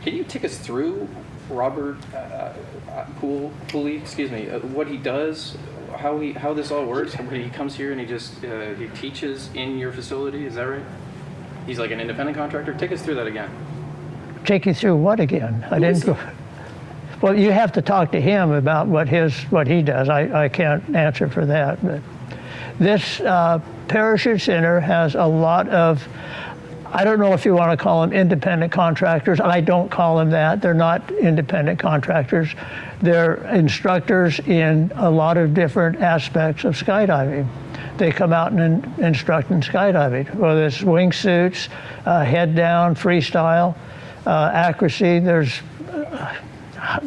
Can you take us through Robert Pooley, what he does, how this all works? He comes here and he teaches in your facility, is that right? He's like an independent contractor? Take us through that again. Take you through what again? I didn't go. Well, you have to talk to him about what he does. I can't answer for that. But this parachute center has a lot of, I don't know if you want to call them independent contractors. I don't call them that. They're not independent contractors. They're instructors in a lot of different aspects of skydiving. They come out and instruct in skydiving, whether it's wingsuits, head down, freestyle, accuracy. There's,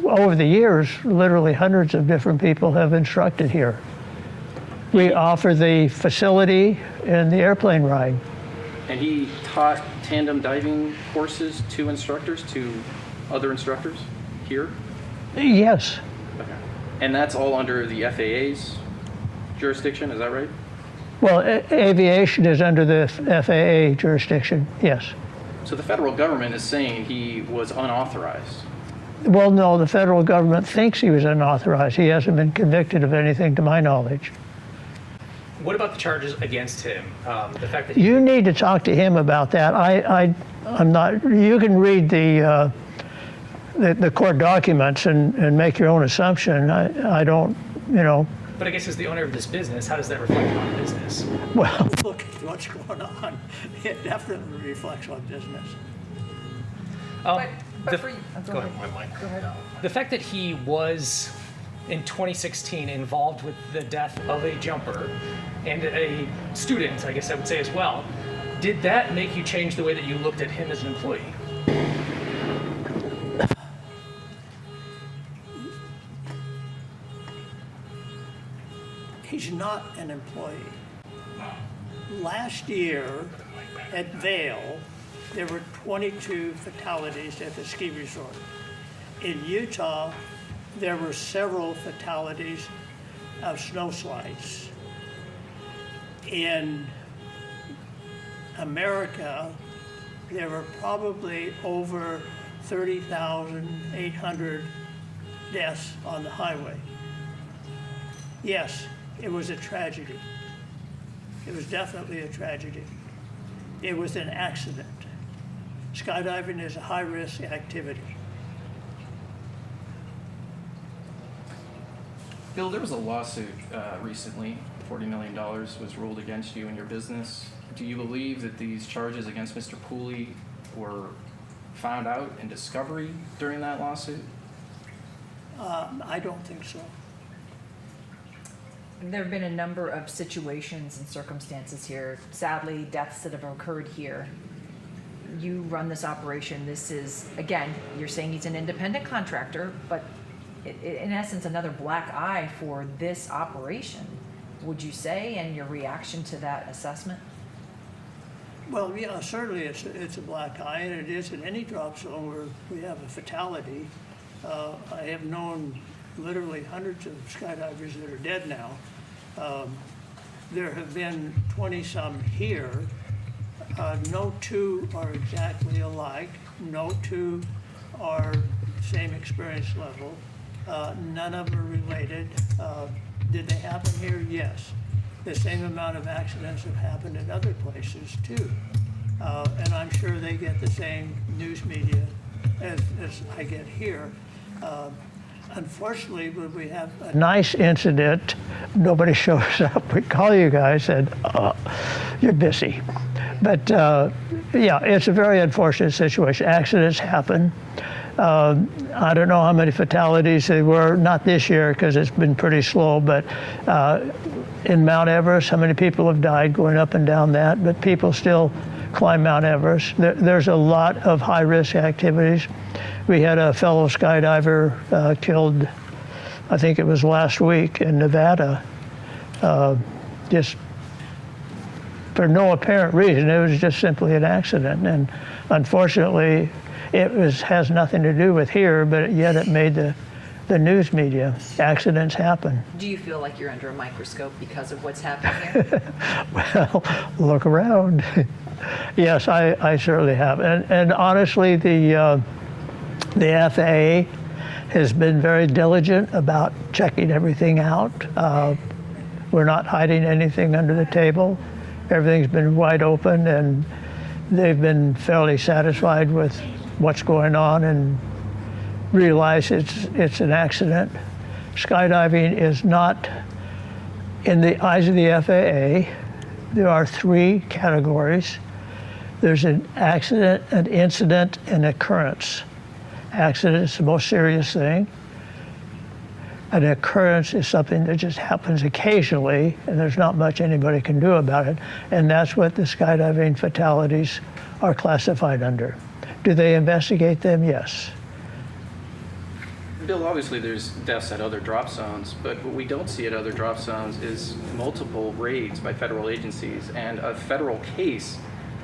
over the years, literally hundreds of different people have instructed here. We offer the facility and the airplane ride. And he taught tandem diving courses to instructors, to other instructors here? Yes. Okay. And that's all under the FAA's jurisdiction, is that right? Well, aviation is under the FAA jurisdiction, yes. So the federal government is saying he was unauthorized? Well, no, the federal government thinks he was unauthorized. He hasn't been convicted of anything to my knowledge. What about the charges against him? The fact that you need to talk to him about that. I'm not. You can read the court documents and make your own assumption. I don't, you know. But I guess as the owner of this business, how does that reflect on business? Well, look at what's going on. It definitely reflects on business. Go ahead. The fact that he was, in 2016, involved with the death of a jumper and a student, I guess I would say as well, did that make you change the way that you looked at him as an employee? He's not an employee. Last year at Vail, there were 22 fatalities at the ski resort. In Utah, there were several fatalities of snowslides. In America, there were probably over 30,800 deaths on the highway. Yes, it was a tragedy. It was definitely a tragedy. It was an accident. Skydiving is a high-risk activity. Bill, there was a lawsuit recently. $40 million was ruled against you and your business. Do you believe that these charges against Mr. Pooley were found out in discovery during that lawsuit? I don't think so. There have been a number of situations and circumstances here, sadly, deaths that have occurred here. You run this operation. This is, again, you're saying he's an independent contractor, but in essence, another black eye for this operation, would you say, and your reaction to that assessment? Well, yeah, certainly it's a black eye, and it is in any drop zone where we have a fatality. I have known literally hundreds of skydivers that are dead now. There have been 20-some here. No two are exactly alike. No two are same experience level. None of them are related. Did they happen here? Yes. The same amount of accidents have happened in other places too. And I'm sure they get the same news media as I get here. Unfortunately, when we have a nice incident, nobody shows up. We call you guys and you're busy. But yeah, it's a very unfortunate situation. Accidents happen. I don't know how many fatalities there were, not this year because it's been pretty slow, but in Mount Everest, how many people have died going up and down that, but people still climb Mount Everest. There's a lot of high-risk activities. We had a fellow skydiver killed, I think it was last week in Nevada, just for no apparent reason. It was just simply an accident. And unfortunately, has nothing to do with here, but yet it made the news media. Accidents happen. Do you feel like you're under a microscope because of what's happening here? Well, look around. Yes, I certainly have. And honestly, The FAA has been very diligent about checking everything out. We're not hiding anything under the table. Everything's been wide open, and they've been fairly satisfied with what's going on and realize it's an accident. Skydiving is not, in the eyes of the FAA, there are three categories. There's an accident, an incident, and occurrence. Accident is the most serious thing. An occurrence is something that just happens occasionally, and there's not much anybody can do about it. And that's what the skydiving fatalities are classified under. Do they investigate them? Yes. Bill, obviously there's deaths at other drop zones, but what we don't see at other drop zones is multiple raids by federal agencies and a federal case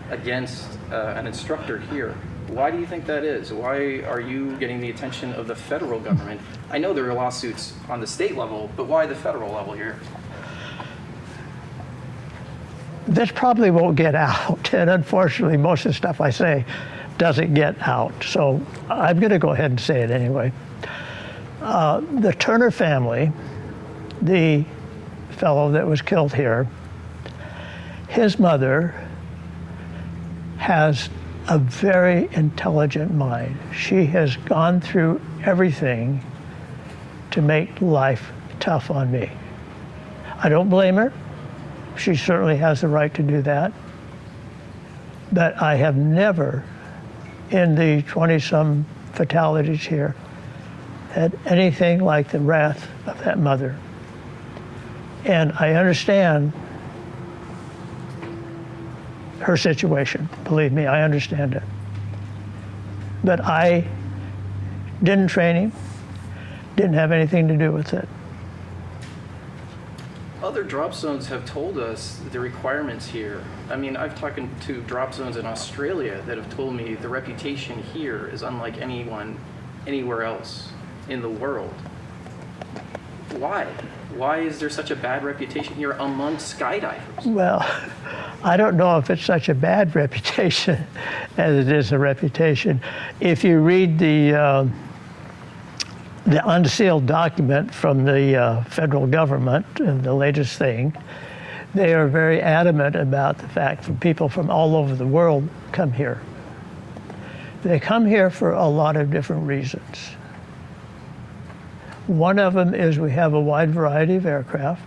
against an instructor here. Why do you think that is? Why are you getting the attention of the federal government? I know there are lawsuits on the state level, but why the federal level here? This probably won't get out, and unfortunately most of the stuff I say doesn't get out, so I'm going to go ahead and say it anyway. The Turner family, the fellow that was killed here, his mother has a very intelligent mind. She has gone through everything to make life tough on me. I don't blame her. She certainly has the right to do that. But I have never, in the 20-some fatalities here, had anything like the wrath of that mother. And I understand her situation. Believe me, I understand it. But I didn't train him, didn't have anything to do with it. Other drop zones have told us the requirements here. I mean, I've talked to drop zones in Australia that have told me the reputation here is unlike anyone anywhere else in the world. Why? Why is there such a bad reputation here among skydivers? Well, I don't know if it's such a bad reputation as it is a reputation. If you read the unsealed document from the federal government, the latest thing, they are very adamant about the fact that people from all over the world come here. They come here for a lot of different reasons. One of them is we have a wide variety of aircraft.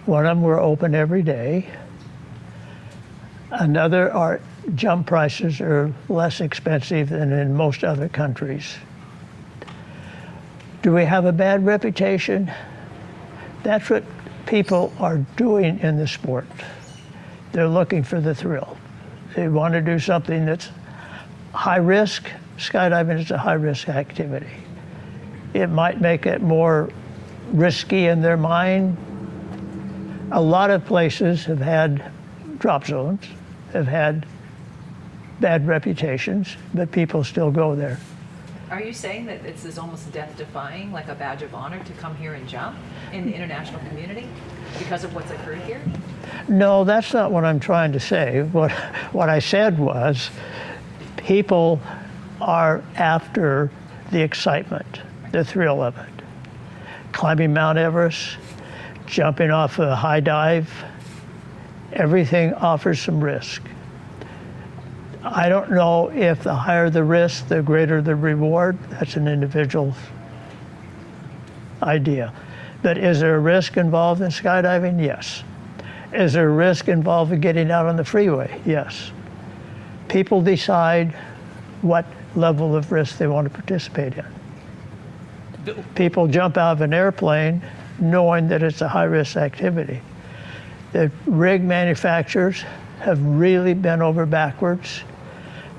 One of them we're open every day. Another, our jump prices are less expensive than in most other countries. Do we have a bad reputation? That's what people are doing in the sport. They're looking for the thrill. They want to do something that's high risk. Skydiving is a high risk activity. It might make it more risky in their mind. A lot of places have had drop zones, have had bad reputations, but people still go there. Are you saying that this is almost death-defying, like a badge of honor to come here and jump in the international community because of what's occurred here? No, that's not what I'm trying to say. What I said was people are after the excitement, the thrill of it. Climbing Mount Everest, jumping off a high dive, everything offers some risk. I don't know if the higher the risk, the greater the reward. That's an individual idea. But is there a risk involved in skydiving? Yes. Is there a risk involved in getting out on the freeway? Yes. People decide what level of risk they want to participate in. People jump out of an airplane knowing that it's a high-risk activity. The rig manufacturers have really bent over backwards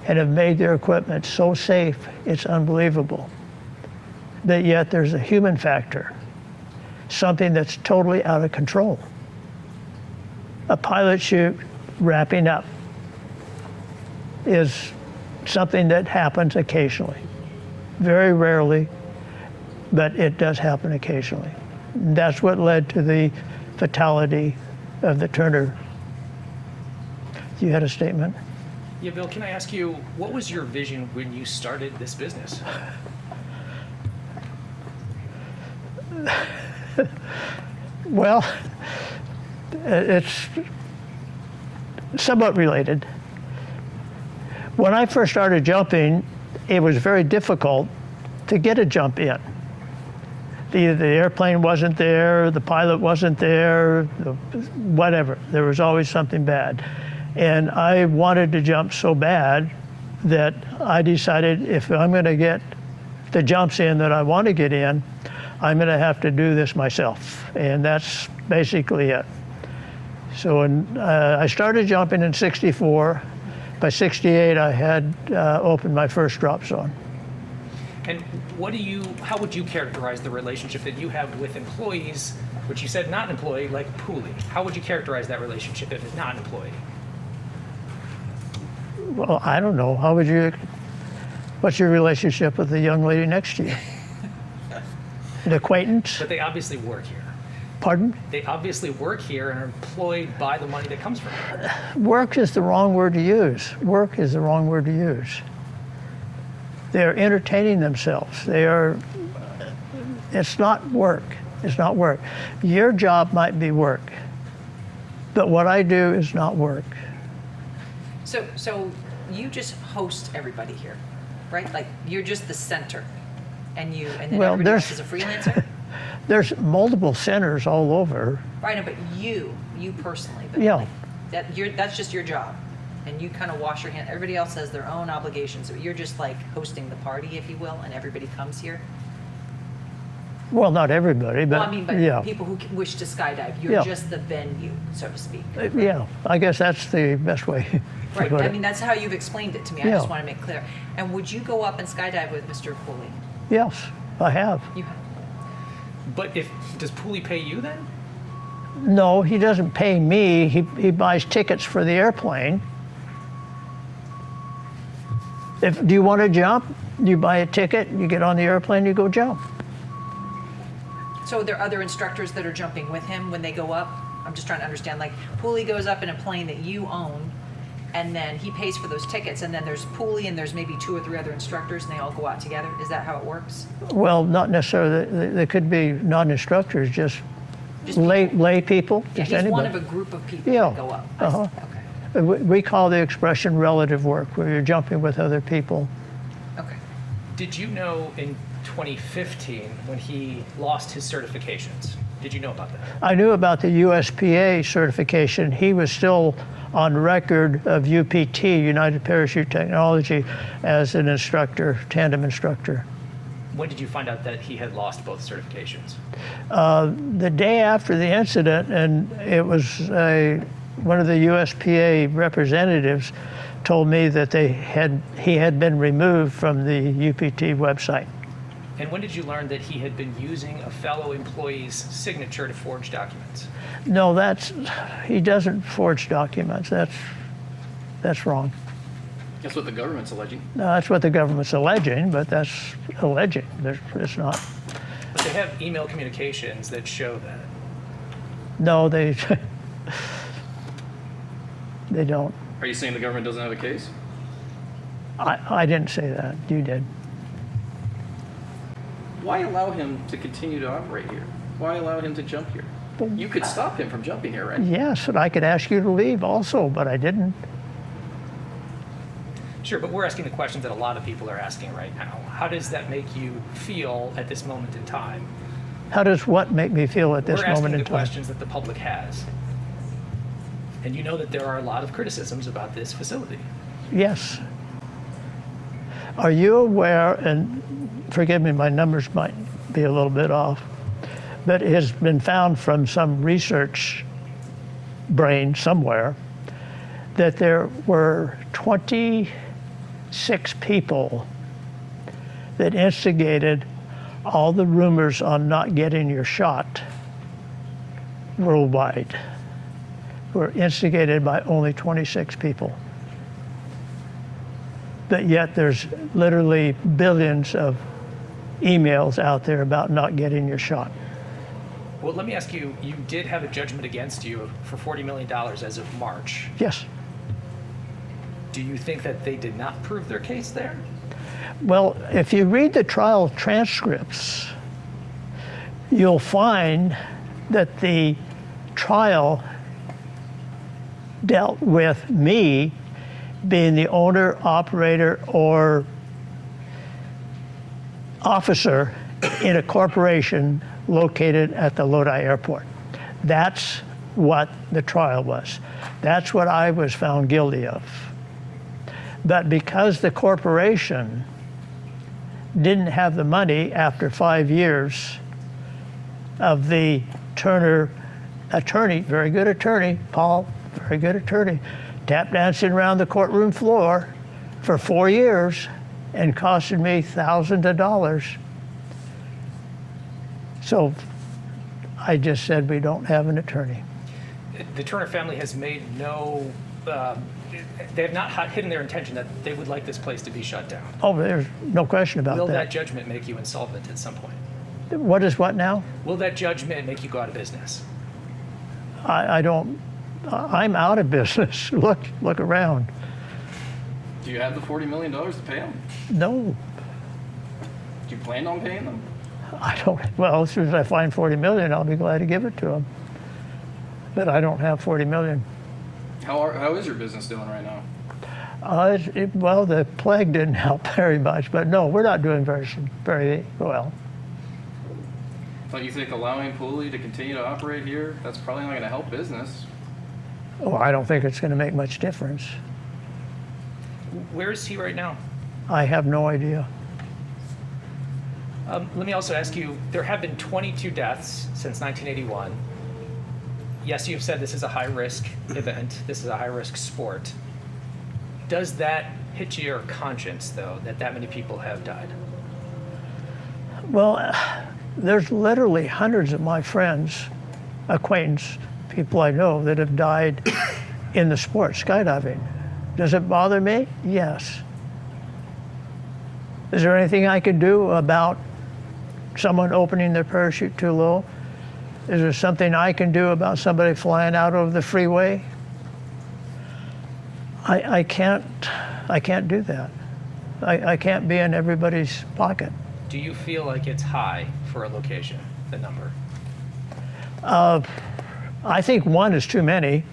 and have made their equipment so safe, it's unbelievable. But yet there's a human factor, something that's totally out of control. A pilot chute wrapping up is something that happens occasionally, very rarely, but it does happen occasionally. That's what led to the fatality of the Turner. You had a statement? Yeah, Bill, can I ask you, what was your vision when you started this business? Well, it's somewhat related. When I first started jumping, it was very difficult to get a jump in. Either the airplane wasn't there, the pilot wasn't there, whatever. There was always something bad. And I wanted to jump so bad that I decided if I'm going to get the jumps in that I want to get in, I'm going to have to do this myself. And that's basically it. So I started jumping in '64. By '68, I had opened my first drop zone. And how would you characterize the relationship that you have with employees, which you said not an employee, like Pooley? How would you characterize that relationship if it's not an employee? Well, I don't know. What's your relationship with the young lady next to you? An acquaintance? But they obviously work here. Pardon? They obviously work here and are employed by the money that comes from it. Work is the wrong word to use. Work is the wrong word to use. They're entertaining themselves. It's not work. It's not work. Your job might be work, but what I do is not work. So you just host everybody here, right? Like you're just the center, and then Well, everybody else is a freelancer. There's multiple centers all over. Right, no, but you personally, but Yeah. like that's just your job, and you kind of wash your hands. Everybody else has their own obligations, so you're just like hosting the party, if you will, and everybody comes here. Well, not everybody, but Well, I mean, but yeah. people who wish to skydive, you're Yeah. just the venue, so to speak. Yeah, I guess that's the best way to Right. put I it. mean, that's how you've explained it to me. I Yeah. just want to make clear. And would you go up and skydive with Mr. Pooley? Yes, I have. You have. But does Pooley pay you then? No, he doesn't pay me. He buys tickets for the airplane. Do you want to jump? You buy a ticket, you get on the airplane, you go jump. So are there other instructors that are jumping with him when they go up? I'm just trying to understand. Like Pooley goes up in a plane that you own, and then he pays for those tickets, and then there's Pooley and there's maybe 2 or 3 other instructors, and they all go out together. Is that how it works? Well, not necessarily. There could be non-instructors, just lay people. Yeah, just he's one anybody. of a group of people Yeah. that go up. I see. Uh-huh. Okay. We call the expression relative work, where you're jumping with other people. Okay. Did you know in 2015 when he lost his certifications? Did you know about that? I knew about the USPA certification. He was still on record of UPT, United Parachute Technology, as an instructor, tandem instructor. When did you find out that he had lost both certifications? The day after the incident, and it was one of the USPA representatives told me that he had been removed from the UPT website. And when did you learn that he had been using a fellow employee's signature to forge documents? No, he doesn't forge documents. That's wrong. That's what the government's alleging. No, that's what the government's alleging, but that's alleging. It's not. But they have email communications that show that. No, they don't. Are you saying the government doesn't have a case? I didn't say that. You did. Why allow him to continue to operate here? Why allow him to jump here? You could stop him from jumping here, right? Yes, and I could ask you to leave also, but I didn't. Sure, but we're asking the questions that a lot of people are asking right now. How does that make you feel at this moment in time? How does what make me feel at this We're moment asking in the time? questions that the public has. And you know that there are a lot of criticisms about this facility. Yes. Are you aware, and forgive me, my numbers might be a little bit off, but it has been found from some research brain somewhere that there were 26 people that instigated all the rumors on not getting your shot worldwide were instigated by only 26 people. But yet there's literally billions of emails out there about not getting your shot. Well, let me ask you, you did have a judgment against you for $40 million as of March. Yes. Do you think that they did not prove their case there? Well, if you read the trial transcripts, you'll find that the trial dealt with me being the owner, operator, or officer in a corporation located at the Lodi Airport. That's what the trial was. That's what I was found guilty of. But because the corporation didn't have the money after 5 years of the Turner attorney, very good attorney, Paul, very good attorney, tap dancing around the courtroom floor for 4 years and costed me thousands of dollars. So I just said we don't have an attorney. The Turner family has made no, they have not hidden their intention that they would like this place to be shut down. Oh, there's no question about Will that. that judgment make you insolvent at some point? What is what now? Will that judgment make you go out of business? I don't, I'm out of business. Look around. Do you have the $40 million to pay them? No, Do you plan on paying them? I don't. Well, as soon as I find 40 million, I'll be glad to give it to them. But I don't have 40 million. How is your business doing right now? Well, the plague didn't help very much, but no, we're not doing very well. Don't you think allowing Pooley to continue to operate here, that's probably not going to help business? Oh, I don't think it's going to make much difference. Where is he right now? I have no idea. Let me also ask you, there have been 22 deaths since 1981. Yes, you've said this is a high-risk event. This is a high-risk sport. Does that hit your conscience, though, that many people have died? Well, there's literally hundreds of my friends, acquaintance, people I know that have died in the sport, skydiving. Does it bother me? Yes. Is there anything I can do about someone opening their parachute too low? Is there something I can do about somebody flying out over the freeway? I can't do that. I can't be in everybody's pocket. Do you feel like it's high for a location, the number? I think one is too many.